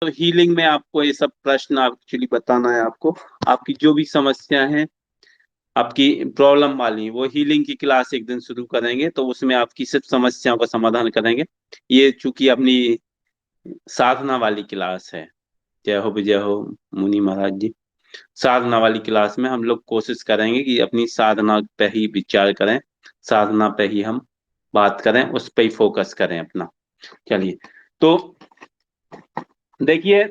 तो हीलिंग में आपको ये सब प्रश्न एक्चुअली बताना है आपको। आपकी जो भी समस्या है, आपकी प्रॉब्लम वाली, वो हीलिंग की क्लास एक दिन शुरू करेंगे, तो उसमें आपकी सिर्फ समस्याओं का समाधान करेंगे। ये चूंकि अपनी साधना वाली क्लास है। जय हो विजय हो मुनि महाराज जी। साधना वाली क्लास में हम लोग कोशिश करेंगे कि अपनी साधना पे ही विचार करें, साधना पे ही हम बात करें, उस पे ही फोकस करें अपना। चलिए, तो देखिए,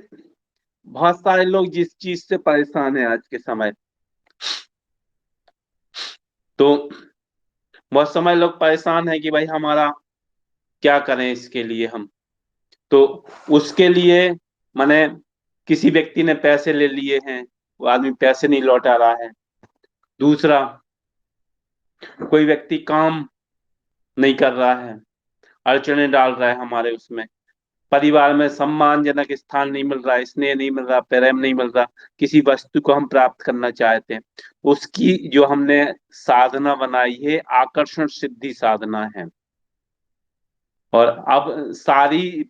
बहुत सारे लोग जिस चीज से परेशान है आज के समय, तो बहुत समय लोग परेशान है कि भाई हमारा क्या करें इसके लिए हम। तो उसके लिए माने किसी व्यक्ति ने पैसे ले लिए हैं, वो आदमी पैसे नहीं लौटा रहा है। दूसरा, कोई व्यक्ति काम नहीं कर रहा है, अड़चने डाल रहा है हमारे उसमें। परिवार में सम्मानजनक स्थान नहीं मिल रहा, स्नेह नहीं मिल रहा, प्रेम नहीं मिल रहा। किसी वस्तु को हम प्राप्त करना चाहते हैं, उसकी जो हमने साधना बनाई है आकर्षण सिद्धि साधना है। और अब सारी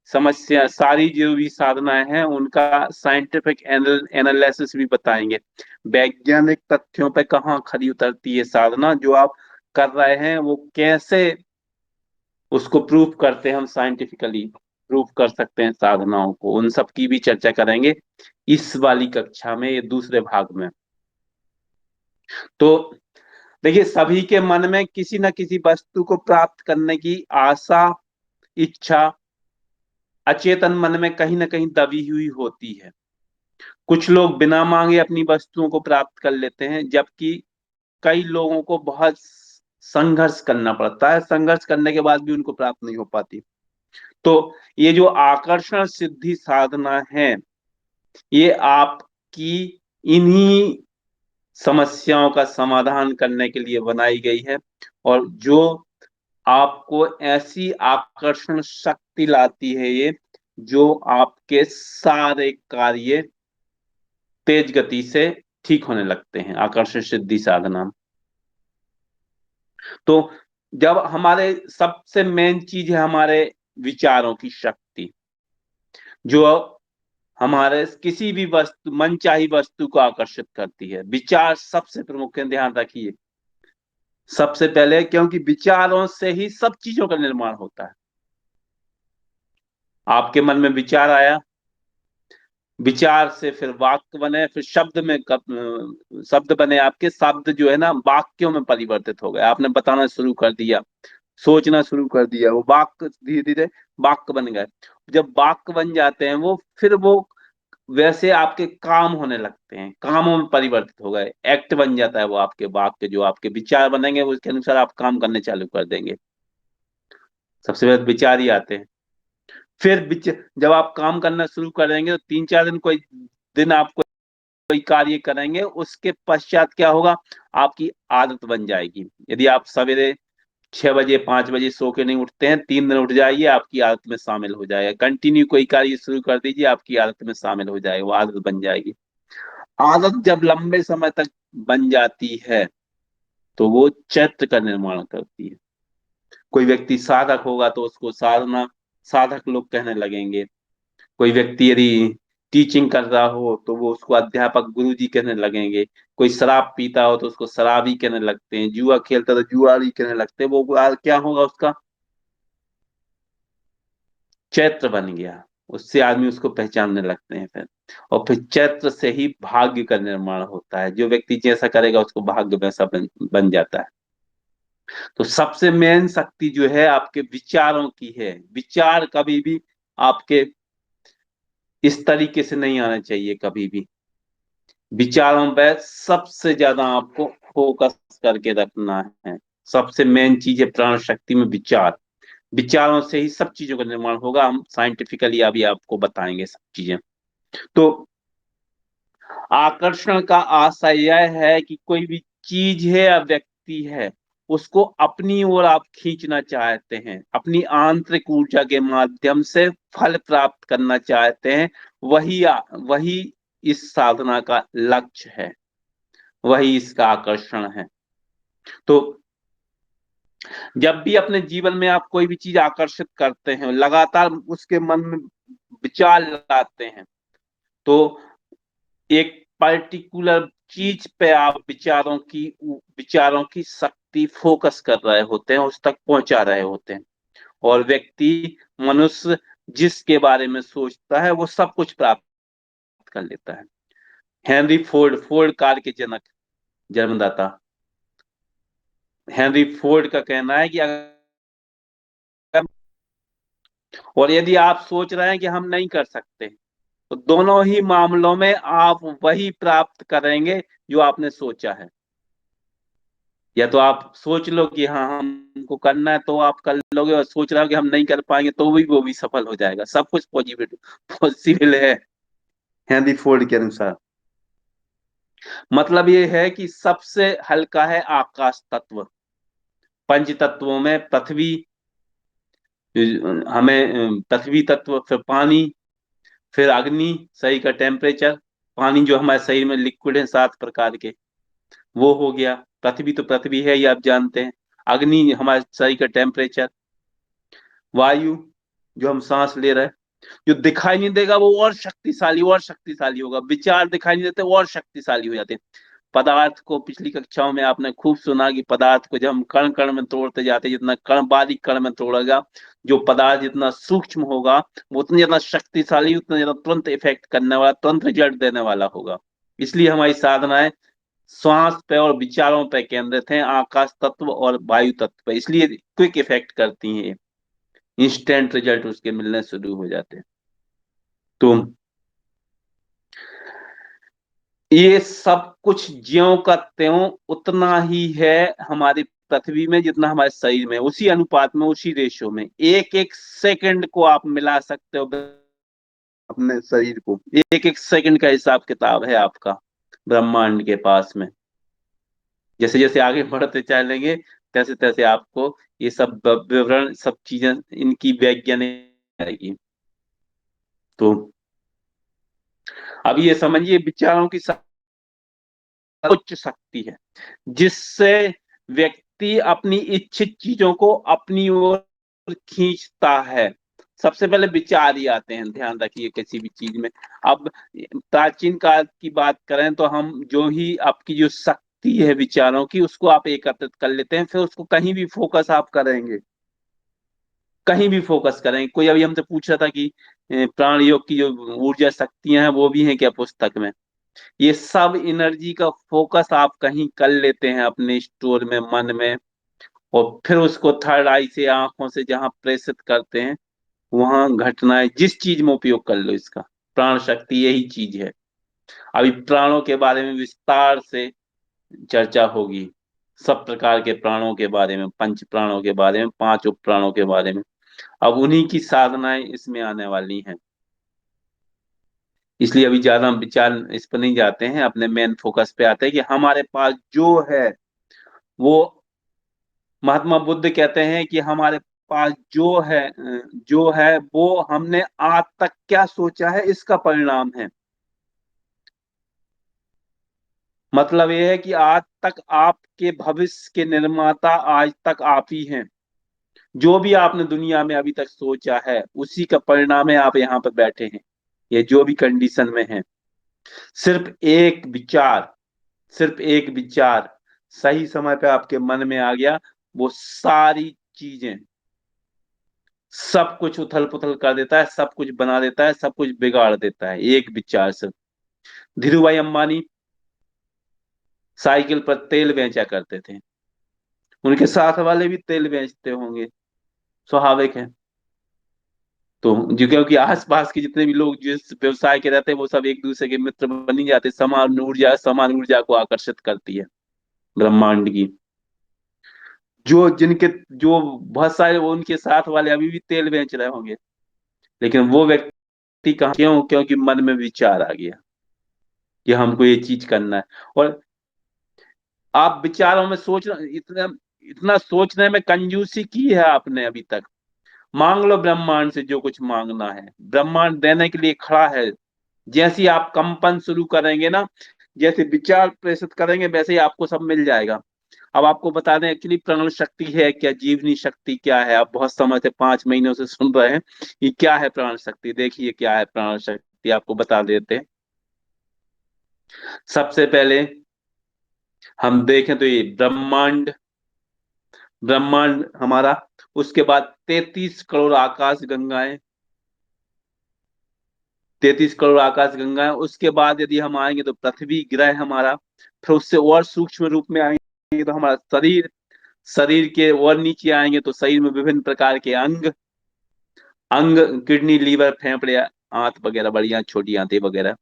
समस्या, सारी जो भी साधनाएं हैं उनका साइंटिफिक एनालिसिस भी बताएंगे। वैज्ञानिक तथ्यों पे कहाँ खरी उतरती है साधना, जो आप कर रहे हैं वो कैसे उसको प्रूफ करते हैं, हम साइंटिफिकली प्रूफ कर सकते हैं साधनाओं को, उन सब की भी चर्चा करेंगे इस वाली कक्षा में, ये दूसरे भाग में। तो देखिए, सभी के मन में किसी न किसी वस्तु को प्राप्त करने की आशा, इच्छा अचेतन मन में कहीं ना कहीं दबी हुई होती है। कुछ लोग बिना मांगे अपनी वस्तुओं को प्राप्त कर लेते हैं, जबकि कई लोगों को बहुत संघर्ष करना पड़ता है, संघर्ष करने के बाद भी उनको प्राप्त नहीं हो पाती। तो ये जो आकर्षण सिद्धि साधना है, ये आपकी इन्हीं समस्याओं का समाधान करने के लिए बनाई गई है। और जो आपको ऐसी आकर्षण शक्ति लाती है ये, जो आपके सारे कार्य तेज गति से ठीक होने लगते हैं, आकर्षण सिद्धि साधना। तो जब हमारे सबसे मेन चीज है हमारे विचारों की शक्ति, जो हमारे किसी भी वस्तु, मनचाही वस्तु को आकर्षित करती है। विचार सबसे प्रमुख है, ध्यान रखिए सबसे पहले, क्योंकि विचारों से ही सब चीजों का निर्माण होता है। आपके मन में विचार आया, विचार से फिर वाक्य बने, फिर शब्द में शब्द बने, आपके शब्द जो है ना वाक्यों में परिवर्तित हो गए, आपने बताना शुरू कर दिया, सोचना शुरू कर दिया, वो वाक्य धीरे धीरे वाक्य बन गए। जब वाक्य बन जाते हैं वो, फिर वो वैसे आपके काम होने लगते हैं, कामों में परिवर्तित हो गए, एक्ट बन जाता है वो आपके वाक्य, जो आपके विचार बनेंगे उसके अनुसार आप काम करने चालू कर देंगे। सबसे पहले विचार ही आते हैं, फिर जब आप काम करना शुरू करेंगे तो 3-4 दिन, कोई दिन आप कोई कार्य करेंगे, उसके पश्चात क्या होगा, आपकी आदत बन जाएगी। यदि आप सवेरे 6 बजे 5 बजे सो के नहीं उठते हैं, 3 दिन उठ जाइए, आपकी आदत में शामिल हो जाएगा। कंटिन्यू कोई कार्य शुरू कर दीजिए, आपकी आदत में शामिल हो जाएगा, वो आदत बन जाएगी। आदत जब लंबे समय तक बन जाती है तो वो चैत्र का निर्माण करती है। कोई व्यक्ति साधक होगा तो उसको साधना साधक लोग कहने लगेंगे। कोई व्यक्ति यदि टीचिंग कर रहा हो तो वो उसको अध्यापक गुरुजी कहने लगेंगे। कोई शराब पीता हो तो उसको शराबी कहने लगते हैं, जुआ खेलता तो जुआरी कहने लगते हैं। वो क्या होगा, उसका चैत्र बन गया, उससे आदमी उसको पहचानने लगते हैं फिर। और फिर चैत्र से ही भाग्य का निर्माण होता है, जो व्यक्ति जैसा करेगा उसको भाग्य वैसा बन जाता है। तो सबसे मेन शक्ति जो है आपके विचारों की है। विचार कभी भी आपके इस तरीके से नहीं आना चाहिए, कभी भी विचारों पे सबसे ज्यादा आपको फोकस करके रखना है। सबसे मेन चीज है प्राण शक्ति में विचार। विचारों से ही सब चीजों का निर्माण होगा, हम साइंटिफिकली अभी आपको बताएंगे सब चीजें। तो आकर्षण का आशय यह है कि कोई भी चीज है या व्यक्ति है, उसको अपनी ओर आप खींचना चाहते हैं, अपनी आंतरिक ऊर्जा के माध्यम से फल प्राप्त करना चाहते हैं। वही वही इस साधना का लक्ष्य है, वही इसका आकर्षण है। तो जब भी अपने जीवन में आप कोई भी चीज आकर्षित करते हैं, लगातार उसके मन में विचार लाते हैं, तो एक पर्टिकुलर चीज पे आप विचारों की शक्ति फोकस कर रहे होते हैं, उस तक पहुंचा रहे होते हैं। और व्यक्ति, मनुष्य जिसके बारे में सोचता है वो सब कुछ प्राप्त कर लेता है। हेनरी फोर्ड, फोर्ड कार के जनक, जन्मदाता, हेनरी फोर्ड का कहना है कि अगर, और यदि आप सोच रहे हैं कि हम नहीं कर सकते, तो दोनों ही मामलों में आप वही प्राप्त करेंगे जो आपने सोचा है। या तो आप सोच लो कि हाँ हमको करना है तो आप कर लोगे, और सोच रहे हो कि हम नहीं कर पाएंगे तो भी वो भी सफल हो जाएगा। सब कुछ पॉसिबल है, हेनरी फोर्ड के अनुसार। मतलब ये है कि सबसे हल्का है आकाश तत्व। पंच तत्वों में पृथ्वी, हमें पृथ्वी तत्व, फिर पानी, फिर अग्नि, सही का टेम्परेचर। पानी जो हमारे शरीर में लिक्विड है 7 प्रकार के, वो हो गया। पृथ्वी तो पृथ्वी है, ये आप जानते हैं। अग्नि हमारे शरीर का टेम्परेचर। वायु जो हम सांस ले रहे हैं, जो दिखाई नहीं देगा वो और शक्तिशाली होगा। विचार दिखाई नहीं देते, वो और शक्तिशाली हो जाते हैं। पदार्थ को पिछली कक्षाओं में आपने खूब सुना कि पदार्थ को जब हम कण कण में तोड़ते जाते हैं, जितना कण बारीक कण में तोड़ेगा, जो पदार्थ जितना सूक्ष्म होगा, वो उतनी ज्यादा शक्तिशाली, उतना ज्यादा तुरंत इफेक्ट करने वाला, तुरंत रिजल्ट देने वाला होगा। इसलिए हमारी साधनाएं श्वास पे और विचारों पे केंद्रित हैं, आकाश तत्व और वायु तत्व पे। इसलिए क्विक इफेक्ट करती हैं, इंस्टेंट रिजल्ट उसके मिलने शुरू हो जाते हैं। तो ये सब कुछ ज्यों का त्यों उतना ही है हमारी पृथ्वी में, जितना हमारे शरीर में, उसी अनुपात में, उसी रेशो में। एक एक सेकंड को आप मिला सकते हो अपने शरीर को। एक एक सेकंड का हिसाब किताब है आपका ब्रह्मांड के पास में। जैसे जैसे आगे बढ़ते चलेंगे, तैसे तैसे आपको ये सब विवरण, सब चीजें, इनकी वैज्ञानिक आएगी। तो अब ये समझिए, विचारों की उच्च शक्ति है, जिससे व्यक्ति अपनी इच्छित चीजों को अपनी ओर खींचता है। सबसे पहले विचार ही आते हैं, ध्यान रखिए किसी भी चीज में। अब प्राचीन काल की बात करें तो हम जो ही आपकी जो शक्ति है विचारों की, उसको आप एकत्रित कर लेते हैं, फिर उसको कहीं भी फोकस आप करेंगे, कहीं भी फोकस करेंगे। कोई अभी हमसे पूछ रहा था कि प्राण योग की जो ऊर्जा शक्तियां हैं वो भी हैं क्या पुस्तक में। ये सब एनर्जी का फोकस आप कहीं कर लेते हैं अपने स्टोर में, मन में, और फिर उसको थर्ड आई से, आंखों से जहां प्रेषित करते हैं, वहां घटनाएं, जिस चीज में उपयोग कर लो इसका। प्राण शक्ति यही चीज है। अभी प्राणों के बारे में विस्तार से चर्चा होगी, सब प्रकार के प्राणों के बारे में, पंच प्राणों के बारे में, 5 उप प्राणों के बारे में। अब उन्हीं की साधनाएं इसमें आने वाली हैं। इसलिए अभी ज्यादा हम विचार इस पर नहीं जाते हैं, अपने मेन फोकस पे आते हैं कि हमारे पास जो है वो, महात्मा बुद्ध कहते हैं कि हमारे पास जो है वो हमने आज तक क्या सोचा है इसका परिणाम है। मतलब ये है कि आज तक आपके भविष्य के निर्माता आज तक आप ही हैं। जो भी आपने दुनिया में अभी तक सोचा है उसी का परिणाम है, आप यहाँ पर बैठे हैं, ये जो भी कंडीशन में है। सिर्फ एक विचार, सिर्फ एक विचार सही समय पे आपके मन में आ गया, वो सारी चीजें, सब कुछ उथल पुथल कर देता है, सब कुछ बना देता है, सब कुछ बिगाड़ देता है एक विचार से। धीरू भाई अंबानी साइकिल पर तेल बेचा करते थे, उनके साथ वाले भी तेल बेचते होंगे, स्वाभाविक है। तो जो, क्योंकि आसपास के जितने भी लोग जिस व्यवसाय के रहते हैं वो सब एक दूसरे के मित्र बन ही जाते, समान ऊर्जा को आकर्षित करती है ब्रह्मांड की। जो जिनके जो बहुत सारे वो उनके साथ वाले अभी भी तेल बेच रहे होंगे, लेकिन वो व्यक्ति कहाँ, क्यों? क्योंकि मन में विचार आ गया कि हमको ये चीज करना है। और आप विचारों में सोच रहे, इतना इतना सोचने में कंजूसी की है आपने अभी तक। मांग लो ब्रह्मांड से जो कुछ मांगना है, ब्रह्मांड देने के लिए खड़ा है। जैसे ही आप कंपन शुरू करेंगे ना, जैसे विचार प्रेषित करेंगे, वैसे ही आपको सब मिल जाएगा। अब आपको बता दें एक्चुअली प्राण शक्ति है क्या, जीवनी शक्ति क्या है। आप बहुत समय से 5 महीनों से सुन रहे हैं, ये क्या है प्राण शक्ति। देखिए क्या है प्राण शक्ति, आपको बता देते हैं। सबसे पहले हम देखें तो ये ब्रह्मांड, ब्रह्मांड हमारा, उसके बाद 33 करोड़ आकाश गंगाएं, 33 करोड़ आकाश गंगाएं। उसके बाद यदि हम आएंगे तो पृथ्वी ग्रह हमारा, फिर उससे और सूक्ष्म रूप में आएंगे तो हमारा शरीर, शरीर के और नीचे आएंगे तो शरीर में विभिन्न प्रकार के अंग, अंग किडनी लीवर फेफड़े आंत वगैरह, बड़ी आंत छोटी आंतें वगैरह।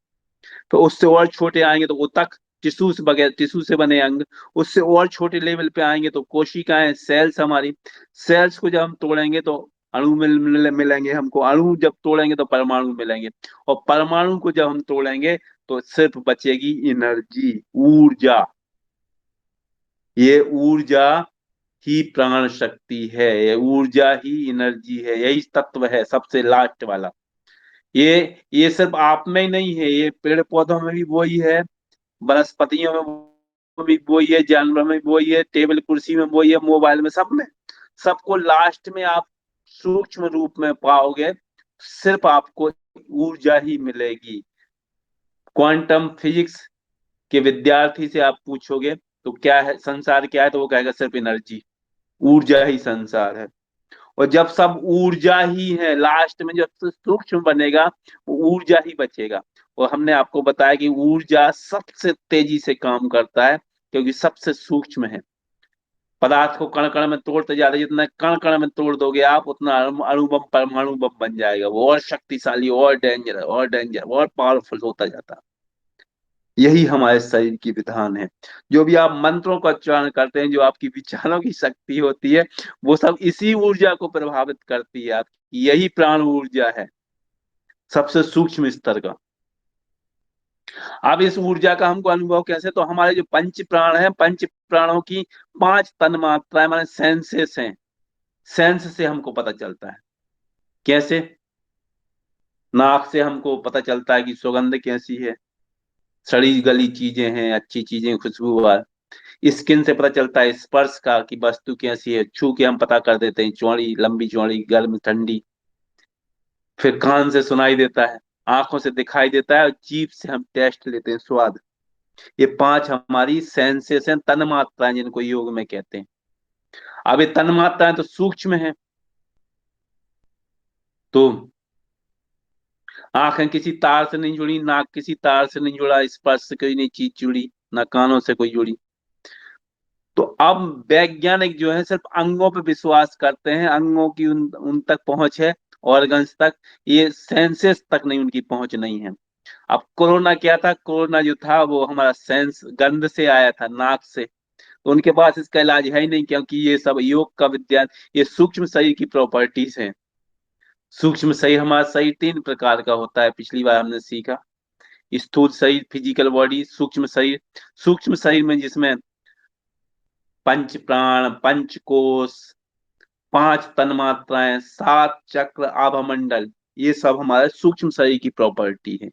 तो उससे और छोटे आएंगे तो उतक, टिश्यू से वगैरह, टिश्यू से बने अंग। उससे और छोटे लेवल पे आएंगे तो कोशिकाएं, सेल्स हमारी। सेल्स को जब हम तोड़ेंगे तो अणु मिलेंगे हमको, अणु जब तोड़ेंगे तो परमाणु मिलेंगे, और परमाणु को जब हम तोड़ेंगे तो सिर्फ बचेगी एनर्जी, ऊर्जा। ये ऊर्जा ही प्राण शक्ति है, ये ऊर्जा ही एनर्जी है, यही तत्व है सबसे लास्ट वाला। ये ये सिर्फ आप में ही नहीं है, ये पेड़ पौधों में भी वही है, वनस्पतियों में भी वही है, जानवर में भी वही है, टेबल कुर्सी में वही है, मोबाइल में, सब में। सबको लास्ट में आप सूक्ष्म रूप में पाओगे, सिर्फ आपको ऊर्जा ही मिलेगी। क्वांटम फिजिक्स के विद्यार्थी से आप पूछोगे तो क्या है संसार, क्या है, तो वो कहेगा सिर्फ एनर्जी, ऊर्जा ही संसार है। और जब सब ऊर्जा ही है, लास्ट में जब सूक्ष्म बनेगा वो ऊर्जा ही बचेगा। और हमने आपको बताया कि ऊर्जा सबसे तेजी से काम करता है क्योंकि सबसे सूक्ष्म है। पदार्थ को कण कण में तोड़ते जा रहे, जितना कण कण में तोड़ दोगे आप उतना अणु बम परमाणु बम बन जाएगा, वो और शक्तिशाली और डेंजर और डेंजर और पावरफुल होता जाता है। यही हमारे शरीर की विधान है। जो भी आप मंत्रों का उच्चारण करते हैं, जो आपकी विचारों की शक्ति होती है, वो सब इसी ऊर्जा को प्रभावित करती है आपकी, यही प्राण ऊर्जा है सबसे सूक्ष्म स्तर का। अब इस ऊर्जा का हमको अनुभव कैसे, तो हमारे जो पंच प्राण हैं, पंच प्राणों की 5 तन्मात्राएं माने सेंसेस हैं, सेंस से हमको पता चलता है। कैसे? नाक से हमको पता चलता है कि सुगंध कैसी है, सड़ी गली चीजें हैं, अच्छी चीजें, खुशबू। स्किन से पता चलता है स्पर्श का कि वस्तु कैसी है, छू के हम पता कर देते हैं, चौड़ी लंबी चौड़ी, गर्म ठंडी। फिर कान से सुनाई देता है, आंखों से दिखाई देता है, और जीभ से हम टेस्ट लेते हैं, स्वाद। ये 5 हमारी सेंसेस हैं, तन मात्राएं जिनको योग में कहते हैं। अब ये तन मात्राएं तो सूक्ष्म है, तो आंखें किसी तार से नहीं जुड़ी, नाक किसी तार से नहीं जुड़ा, स्पर्श से कोई नहीं चीज जुड़ी, ना कानों से कोई जुड़ी। तो अब वैज्ञानिक जो है सिर्फ अंगों पे विश्वास करते हैं, अंगों की उन उन तक पहुंच है, ऑर्गन्स तक, ये सेंसेस तक नहीं, उनकी पहुंच नहीं है। अब कोरोना क्या था, कोरोना जो था वो हमारा सेंस गंध से आया था, नाक से। तो उनके पास इसका इलाज है ही नहीं, क्योंकि ये सब योग का विज्ञान, ये सूक्ष्म शरीर की प्रॉपर्टीज हैं। सूक्ष्म शरीर, हमारा शरीर 3 प्रकार का होता है, पिछली बार हमने सीखा। स्थूल शरीर, फिजिकल बॉडी, सूक्ष्म शरीर। सूक्ष्म शरीर में जिसमें पंच प्राण, पंच कोश, 5 तन्मात्राएं, 7 चक्र, आभामंडल, ये सब हमारे सूक्ष्म शरीर की प्रॉपर्टी है।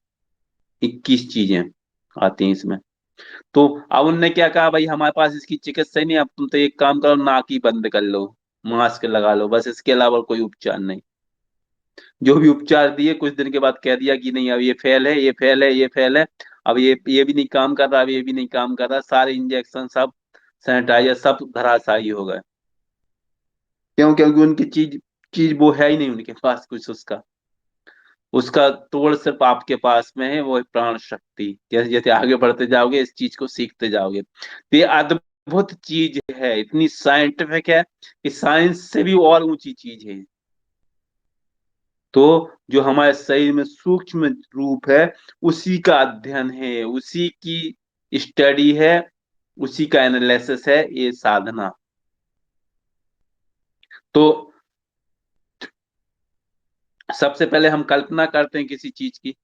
21 चीजें आती हैं इसमें। तो अब उनने क्या कहा, भाई हमारे पास इसकी चिकित्सा ही नहीं, अब तुम तो एक काम करो, नाक ही बंद कर लो, मास्क लगा लो, बस, इसके अलावा कोई उपचार नहीं। जो भी उपचार दिए, कुछ दिन के बाद कह दिया कि नहीं, अब ये फेल है, ये फेल है, ये फेल है। अब ये भी नहीं काम कर रहा, अब ये भी नहीं काम कर रहा, सारे इंजेक्शन सब, सैनिटाइजर सब धराशायी हो गए। क्यों? क्योंकि उनकी चीज चीज वो है ही नहीं उनके पास कुछ उसका, उसका तोड़ सिर्फ आपके पास में है, वो है प्राण शक्ति। जैसे जैसे आगे बढ़ते जाओगे इस चीज को सीखते जाओगे, तो ये अद्भुत चीज है, इतनी साइंटिफिक है कि साइंस से भी और ऊंची चीज है। तो जो हमारे शरीर में सूक्ष्म रूप है, उसी का अध्ययन है, उसी की स्टडी है, उसी का एनालिसिस है ये साधना। तो सबसे पहले हम कल्पना करते हैं किसी चीज की,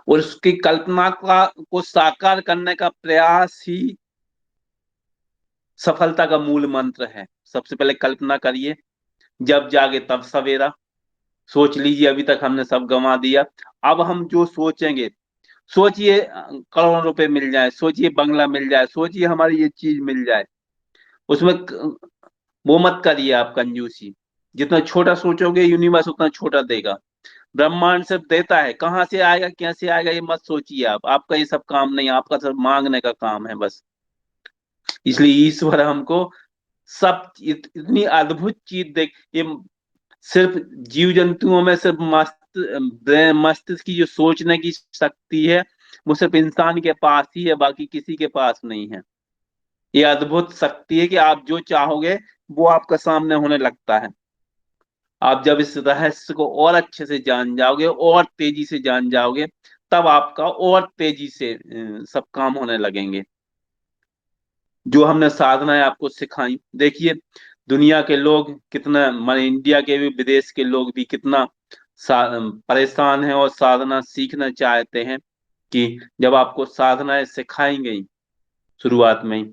और उसकी कल्पना का को साकार करने का प्रयास ही सफलता का मूल मंत्र है। सबसे पहले कल्पना करिए, जब जागे तब सवेरा। सोच लीजिए अभी तक हमने सब गंवा दिया, अब हम जो सोचेंगे सोचिए करोड़ों रुपए मिल जाए, सोचिए बंगला मिल जाए, सोचिए हमारी ये चीज मिल जाए, उसमें वो मत करिए आप कंजूसी। जितना छोटा सोचोगे यूनिवर्स उतना छोटा देगा। ब्रह्मांड सिर्फ देता है, कहाँ से आएगा कैसे आएगा ये मत सोचिए आप, आपका ये सब काम नहीं, आपका सब मांगने का काम है बस। इसलिए ईश्वर हमको सब इतनी अद्भुत चीज देख, ये सिर्फ जीव जंतुओं में सिर्फ मस्तिष्क की जो सोचने की शक्ति है वो सिर्फ इंसान के पास ही है, बाकी किसी के पास नहीं है। ये अद्भुत शक्ति है कि आप जो चाहोगे वो आपका सामने होने लगता है। आप जब इस रहस्य को और अच्छे से जान जाओगे और तेजी से जान जाओगे, तब आपका और तेजी से सब काम होने लगेंगे। जो हमने साधनाएं आपको सिखाई, देखिए दुनिया के लोग कितना, माने इंडिया के भी विदेश के लोग भी कितना परेशान हैं और साधना सीखना चाहते हैं, कि जब आपको साधनाएं सिखाई गई शुरुआत में ही,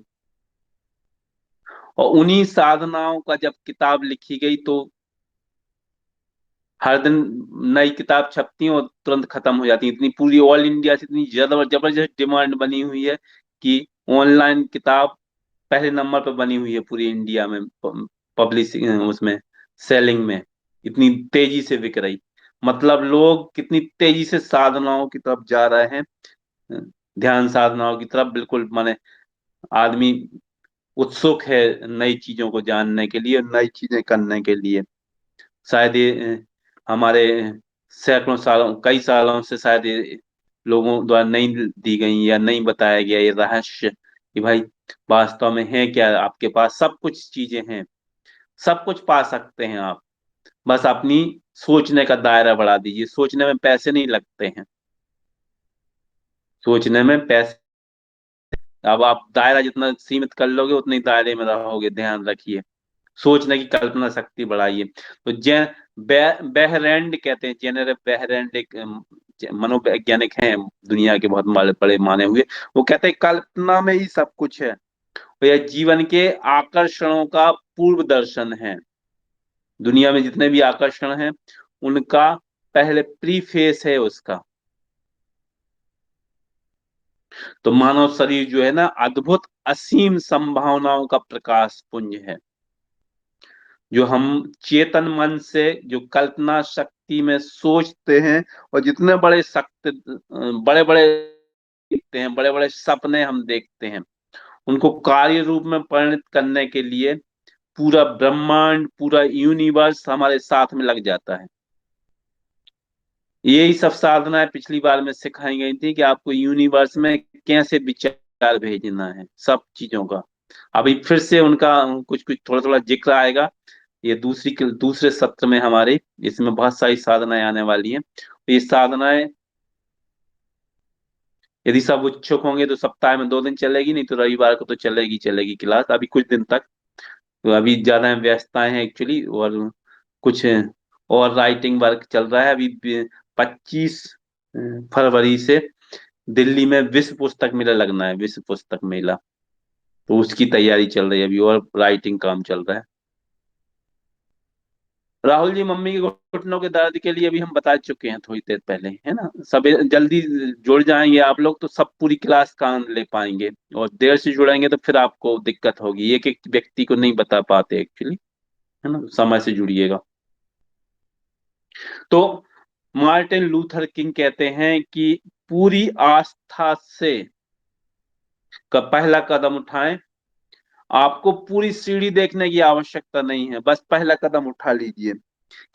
और उन्हीं साधनाओं का जब किताब लिखी गई, तो हर दिन नई किताब छपती है और तुरंत खत्म हो जाती है। इतनी पूरी ऑल इंडिया से इतनी जबरदस्त डिमांड बनी हुई है कि ऑनलाइन किताब पहले नंबर पर बनी हुई है पूरी इंडिया में, पब्लिशिंग उसमें, सेलिंग में इतनी तेजी से बिक रही। मतलब लोग कितनी तेजी से साधनाओं की तरफ जा रहे हैं, ध्यान साधनाओं की तरफ, बिल्कुल माने आदमी उत्सुक है नई चीजों को जानने के लिए, नई चीजें करने के लिए। शायद ये हमारे सैकड़ों सालों, कई सालों से शायद ये लोगों द्वारा नहीं दी गई या नहीं बताया गया ये रहस्य, कि भाई वास्तव में है क्या, आपके पास सब कुछ चीजें हैं, सब कुछ पा सकते हैं आप, बस अपनी सोचने का दायरा बढ़ा दीजिए। सोचने में पैसे नहीं लगते हैं, सोचने में पैसे, अब आप दायरा जितना सीमित कर लोगे उतने ही दायरे में रहोगे, ध्यान रखिए। सोचने की कल्पना शक्ति बढ़ाइए। तो बेहरेंड कहते हैं, जेनर बेहरेंड एक मनोवैज्ञानिक हैं, दुनिया के बहुत बड़े बड़े माने हुए। वो कहते हैं कल्पना में ही सब कुछ है, तो यह जीवन के आकर्षणों का पूर्व दर्शन है। दुनिया में जितने भी आकर्षण हैं उनका पहले प्रीफेस है उसका। तो मानव शरीर जो है ना, अद्भुत असीम संभावनाओं का प्रकाश पुंज है। जो हम चेतन मन से जो कल्पना शक्ति में सोचते हैं, और जितने बड़े शक्ति, बड़े बड़े देखते हैं, बड़े बड़े सपने हम देखते हैं, उनको कार्य रूप में परिणत करने के लिए पूरा ब्रह्मांड, पूरा यूनिवर्स हमारे साथ में लग जाता है। यही सब साधनाएं पिछली बार में सिखाई गई थी, कि आपको यूनिवर्स में कैसे विचार भेजना है सब चीजों का। अभी फिर से उनका कुछ कुछ थोड़ा थोड़ा जिक्र आएगा, ये दूसरे सत्र में हमारे, इसमें बहुत सारी साधनाएं आने वाली हैं। तो ये साधनाएं यदि सब इच्छुक होंगे तो सप्ताह में 2 दिन चलेगी, नहीं तो रविवार को तो चलेगी चलेगी क्लास, अभी कुछ दिन तक। तो अभी ज्यादा व्यस्तताएं हैं एक्चुअली, और कुछ और राइटिंग वर्क चल रहा है। अभी 25 फरवरी से दिल्ली में विश्व पुस्तक मेला लगना है, विश्व पुस्तक मेला। तो उसकी तैयारी चल रही है अभी, और राइटिंग काम चल रहा है। राहुल जी, मम्मी के घुटनों के दर्द के लिए अभी हम बता चुके हैं थोड़ी देर पहले, है ना। सब जल्दी जुड़ जाएंगे आप लोग तो सब पूरी क्लास का आनंद ले पाएंगे, और देर से जुड़ेंगे तो फिर आपको दिक्कत होगी, एक एक व्यक्ति को नहीं बता पाते एक्चुअली, है ना। समय से जुड़िएगा। तो मार्टिन लूथर किंग कहते हैं कि पूरी आस्था से का पहला कदम उठाएं। आपको पूरी सीढ़ी देखने की आवश्यकता नहीं है, बस पहला कदम उठा लीजिए।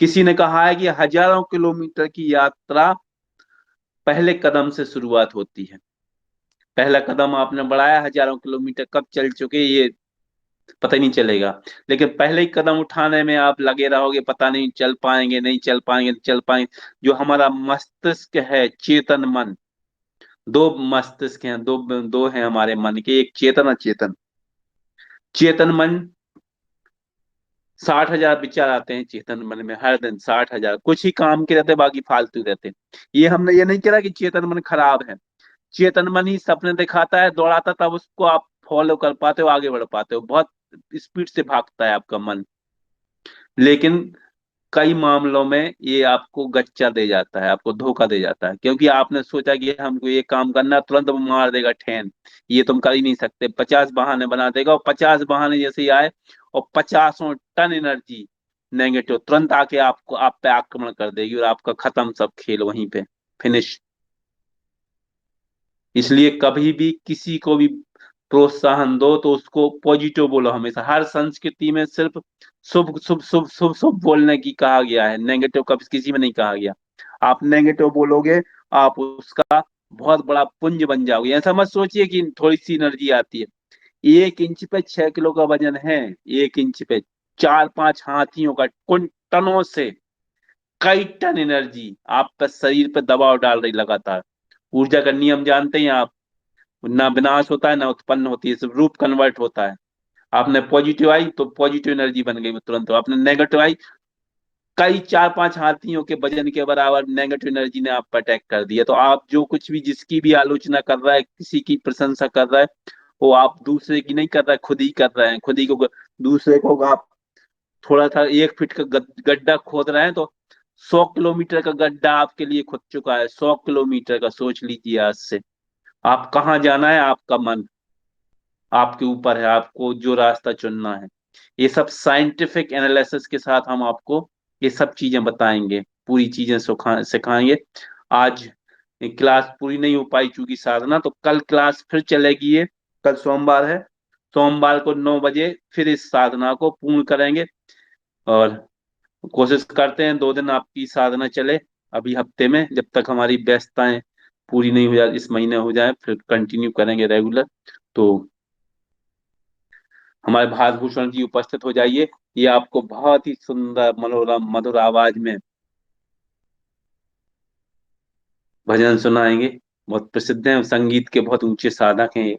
किसी ने कहा है कि हजारों किलोमीटर की यात्रा पहले कदम से शुरुआत होती है। पहला कदम आपने बढ़ाया, हजारों किलोमीटर कब चल चुके ये पता ही नहीं चलेगा। लेकिन पहले ही कदम उठाने में आप लगे रहोगे, पता नहीं चल पाएंगे नहीं चल पाएंगे चल पाएंगे। जो हमारा मस्तिष्क है, चेतन मन, दो मस्तिष्क हैं, दो दो हैं हमारे मन के, एक चेतन अचेतन। चेतन मन, 60,000 विचार आते हैं चेतन मन में हर दिन, 60,000 कुछ ही काम के रहते, बाकी फालतू रहते। ये हमने ये नहीं कहा कि चेतन मन खराब है। चेतन मन ही सपने दिखाता है, दौड़ाता, तब उसको आप फॉलो कर पाते हो, आगे बढ़ पाते हो। बहुत स्पीड से भागता है आपका मन। लेकिन कई मामलों में ये आपको गच्चा दे जाता है, आपको धोखा दे जाता है, क्योंकि आपने सोचा कि हमको ये काम करना है, तुरंत वो मार देगा ठेन, ये तुम कर ही नहीं सकते, 50 बहाने बना देगा, और 50 बहाने जैसे ही आए और 50 टन एनर्जी नेगेटिव तुरंत आके आपको आप पे आक्रमण कर देगी, और आपका खत्म सब खेल वहीं पे, फिनिश। इसलिए कभी भी किसी को भी प्रोत्साहन दो तो उसको पॉजिटिव बोलो हमेशा। हर संस्कृति में सिर्फ शुभ शुभ शुभ शुभ शुभ बोलने की कहा गया है, नेगेटिव कभी किसी में नहीं कहा गया। आप नेगेटिव बोलोगे, आप उसका बहुत बड़ा पुंज बन जाओगे। ऐसा मत सोचिए कि थोड़ी सी एनर्जी आती है। 1 इंच पे 6 किलो का वजन है, 1 इंच पे 4-5 हाथियों का कुल टनों से कई टन एनर्जी आप पे शरीर पे दबाव डाल रही लगातार। ऊर्जा का नियम जानते हैं आप, ना विनाश होता है ना उत्पन्न होती है, सिर्फ रूप कन्वर्ट होता है। आपने पॉजिटिव आई तो पॉजिटिव एनर्जी बन गई तुरंत, आपने नेगेटिव आई, कई 4-5 हाथियों के वजन के बराबर नेगेटिव एनर्जी ने आप पर अटैक कर दिया। तो आप जो कुछ भी जिसकी भी आलोचना कर रहा है, किसी की प्रशंसा कर रहा है, वो आप दूसरे की नहीं कर रहा है, खुद ही कर रहे हैं, खुद ही को। दूसरे को आप थोड़ा सा 1 फीट का गड्ढा खोद रहे हैं तो 100 किलोमीटर का गड्ढा आपके लिए खुद चुका है, 100 किलोमीटर का। सोच लीजिए आज से आप कहाँ जाना है, आपका मन आपके ऊपर है, आपको जो रास्ता चुनना है। ये सब साइंटिफिक एनालिसिस के साथ हम आपको ये सब चीजें बताएंगे, पूरी चीजें सिखाएंगे। आज क्लास पूरी नहीं हो पाई चूंकि साधना, तो कल क्लास फिर चलेगी। ये कल सोमवार है, सोमवार को 9 बजे फिर इस साधना को पूर्ण करेंगे। और कोशिश करते हैं 2 दिन आपकी साधना चले अभी हफ्ते में, जब तक हमारी व्यस्तताएं पूरी नहीं हो जाए, इस महीने हो जाए, फिर कंटिन्यू करेंगे रेगुलर। तो हमारे भारत भूषण जी उपस्थित हो जाइए, ये आपको बहुत ही सुंदर मनोरम मधुर आवाज में भजन सुनाएंगे। बहुत प्रसिद्ध हैं, संगीत के बहुत ऊंचे साधक हैं ये,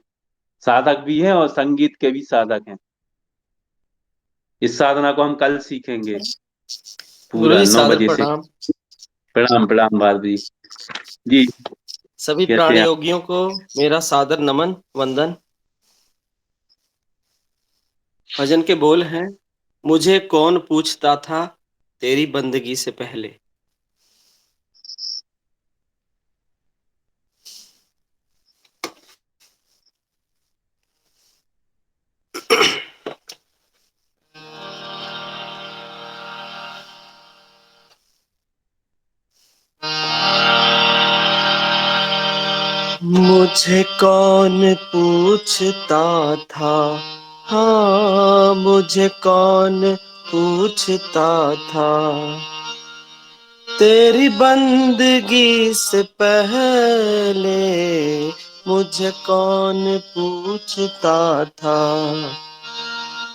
साधक भी हैं और संगीत के भी साधक हैं। इस साधना को हम कल सीखेंगे गुरु पूरा जी, नौ सादर बजे से। प्रणाम। प्रणाम प्रणाम भारती जी। सभी कैसे प्राण हैं आप? योगियों को मेरा सादर नमन वंदन। भजन के बोल हैं, मुझे कौन पूछता था तेरी बंदगी से पहले। मुझे कौन पूछता था, हाँ मुझे कौन पूछता था तेरी बंदगी से पहले। मुझे कौन पूछता था,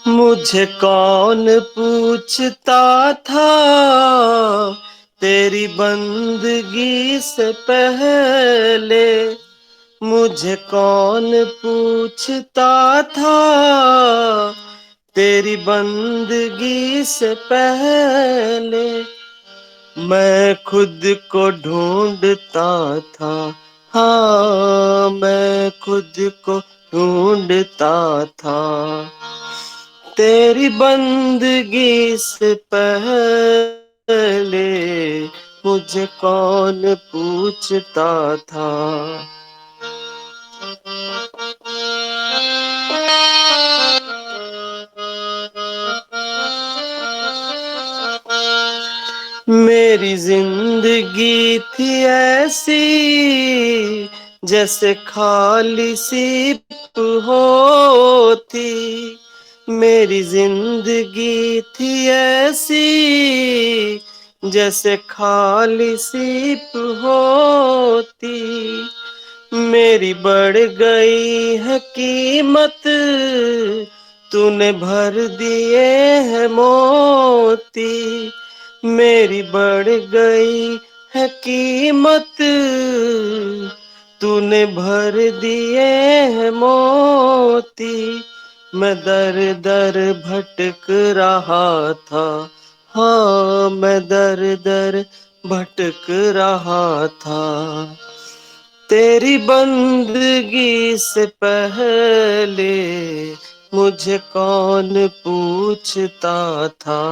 मुझे कौन पूछता था तेरी बंदगी से पहले। मुझे कौन पूछता था तेरी बंदगी से पहले। मैं खुद को ढूंढता था, हाँ मैं खुद को ढूंढता था तेरी बंदगी से पहले। मुझे कौन पूछता था। मेरी जिंदगी थी ऐसी जैसे खाली सी होती। मेरी जिंदगी थी ऐसी जैसे खाली सी होती। मेरी बढ़ गई है कीमत, तूने भर दिए हैं मोती। मेरी बढ़ गई है कीमत, तूने भर दिए हैं मोती। मैं दर दर भटक रहा था, हाँ मैं दर दर भटक रहा था तेरी बंदगी से पहले। मुझे कौन पूछता था।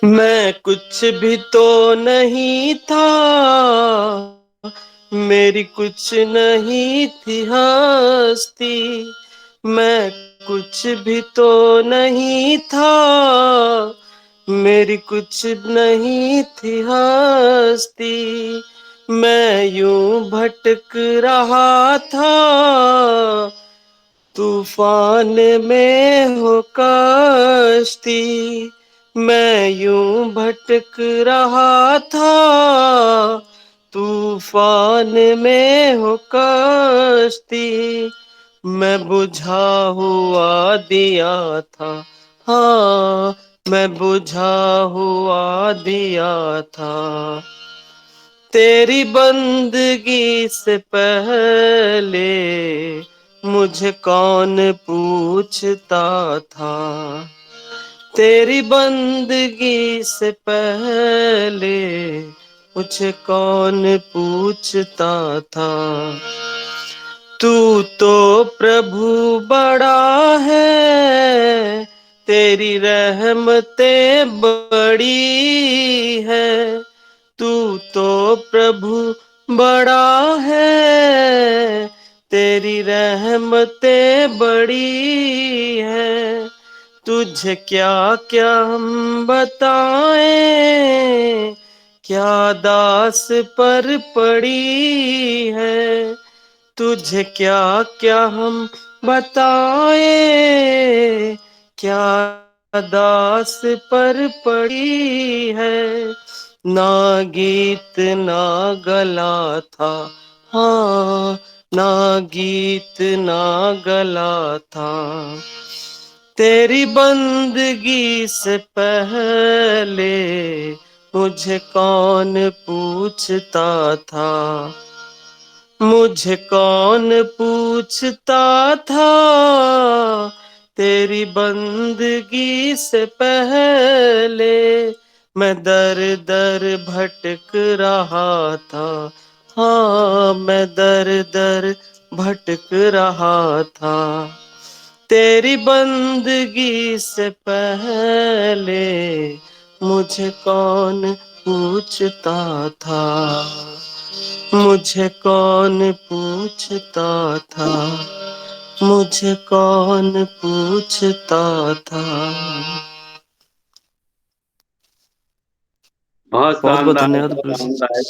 मैं कुछ भी तो नहीं था, मेरी कुछ नहीं थी हस्ती। मैं कुछ भी तो नहीं था, मेरी कुछ नहीं थी हस्ती। मैं यूं भटक रहा था, तूफान में हो कश्ती। मैं यूं भटक रहा था, तूफान में हो कश्ती। मैं बुझा हुआ दिया था, हाँ मैं बुझा हुआ दिया था। तेरी बंदगी से पहले मुझे कौन पूछता था। तेरी बंदगी से पहले मुझे कौन पूछता था। तू तो प्रभु बड़ा है, तेरी रहमतें बड़ी है। तू तो प्रभु बड़ा है, तेरी रहमतें बड़ी है। तुझे क्या क्या हम बताएं, क्या दास पर पड़ी है। तुझे क्या क्या हम बताएं, क्या दास पर पड़ी है। ना गीत ना गला था, हाँ ना गीत ना गला था। तेरी बंदगी से पहले मुझे कौन पूछता था। मुझे कौन पूछता था, तेरी बंदगी से पहले। मैं दर दर भटक रहा था, हाँ मैं दर दर भटक रहा था। तेरी बंदगी से पहले मुझे कौन पूछता था। मुझे कौन पूछता था, मुझे कौन पूछता था। बहुत बहुत बहुत शानदार, धन्यवाद बहुत प्रभु जी। आनंद आया।